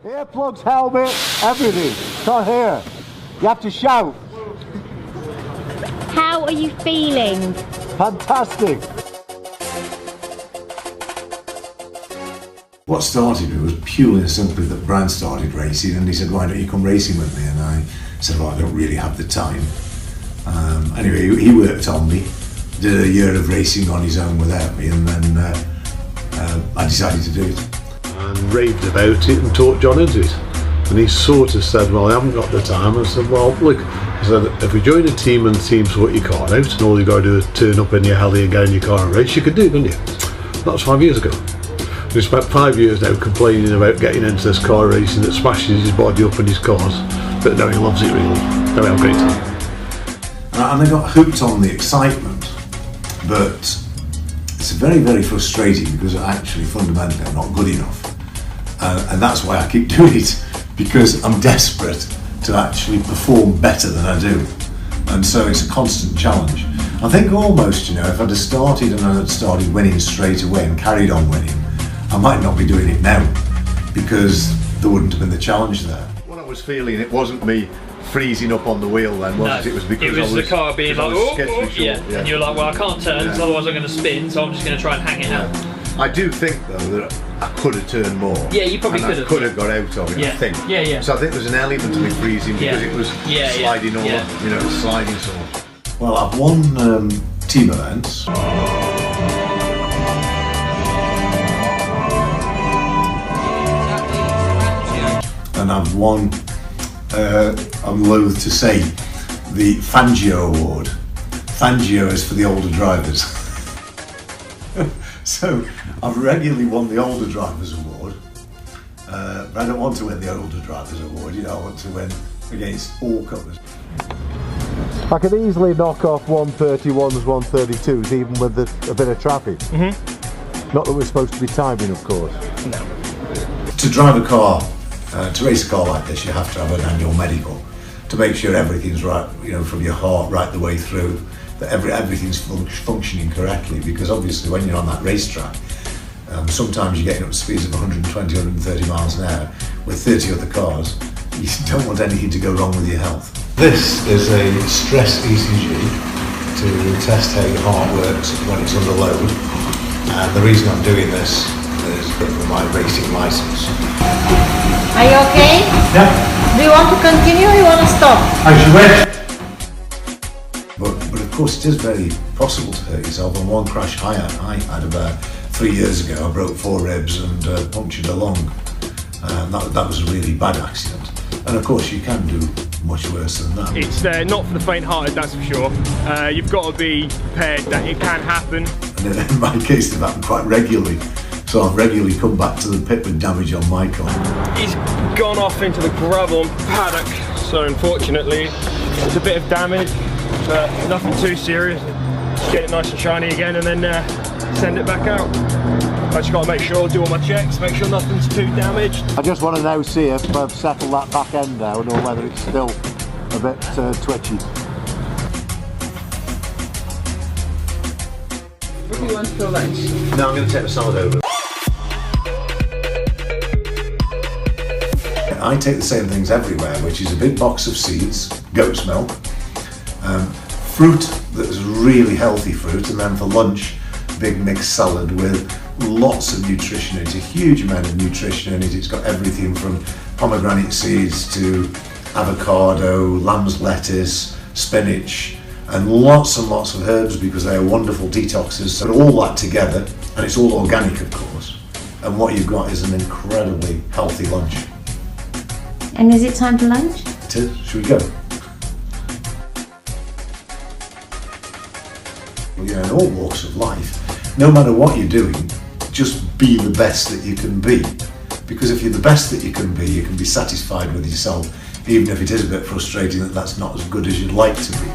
Earplugs, helmet, everything. It's not here. You have to shout. How are you feeling? Fantastic. What started it was purely and simply that Brian started racing, and he said, "Why don't you come racing with me?" And I said, "Well, I don't really have the time." Anyway, he worked on me, did a year of racing on his own without me, and then I decided to do it. And raved about it and taught John into it. And he sort of said, "Well, I haven't got the time." I said, "Well, look," he said, "if we join a team and the team sort your car out, and all you got to do is turn up in your heli and get in your car and race, you could do it, couldn't you?" That was 5 years ago. He spent 5 years now complaining about getting into this car racing that smashes his body up in his cars, but now he loves it really. Now we have a great time. And I got hooked on the excitement, but it's very, very frustrating because actually fundamentally I'm not good enough. And that's why I keep doing it, because I'm desperate to actually perform better than I do. And so it's a constant challenge. I think almost, if I'd have started and I'd started winning straight away and carried on winning, I might not be doing it now, because there wouldn't have been the challenge there. What I was feeling, it wasn't me freezing up on the wheel then, was it? It was because it was the car being like, yeah. And you're like, well, I can't turn, so otherwise I'm going to spin, so I'm just going to try and hang it out. I do think though that I could have turned more. Yeah, you probably could have. I could have got out of it, I think. Yeah, yeah. So I think there's an element to me freezing because it was sliding all up, sliding sort of. Well, I've won team events. And I've won, I'm loath to say, the Fangio Award. Fangio is for the older drivers. So I've regularly won the Older Drivers Award, but I don't want to win the Older Drivers Award, I want to win against all comers. I could easily knock off 131s, 132s, even with a bit of traffic. Not that we're supposed to be timing, of course. No. To drive a car, to race a car like this, you have to have an annual medical to make sure everything's right, from your heart right the way through, that everything's functioning correctly, because obviously when you're on that racetrack, sometimes you're getting up to speeds of 120, 130 miles an hour with 30 other cars. You don't want anything to go wrong with your health. This is a stress ECG to test how your heart works when it's under load, and the reason I'm doing this is for my racing license. Are you okay? Yeah. Do you want to continue or you want to stop? As you wish. But of course it is very possible to hurt yourself. On one crash I had about 3 years ago, I broke 4 ribs and punctured a lung. That was a really bad accident. And of course you can do much worse than that. It's not for the faint-hearted, that's for sure. You've got to be prepared that it can happen. And in my case they've happened quite regularly. So I've regularly come back to the pit with damage on my car. He's gone off into the gravel and paddock, so unfortunately there's a bit of damage, but nothing too serious. Just get it nice and shiny again and then send it back out. I just got to make sure, do all my checks, make sure nothing's too damaged. I just want to now see if I've settled that back end down or whether it's still a bit twitchy. What do you want for lunch? No, I'm going to take the salad over. I take the same things everywhere, which is a big box of seeds, goat's milk, fruit that's really healthy fruit, and then for lunch, big mixed salad with lots of nutrition in it, a huge amount of nutrition in it. It's got everything from pomegranate seeds to avocado, lamb's lettuce, spinach, and lots of herbs because they are wonderful detoxes. So all that together, and it's all organic of course, and what you've got is an incredibly healthy lunch. And is it time for lunch? It is. Should we go? Well, in all walks of life, no matter what you're doing, just be the best that you can be. Because if you're the best that you can be satisfied with yourself, even if it is a bit frustrating that that's not as good as you'd like to be.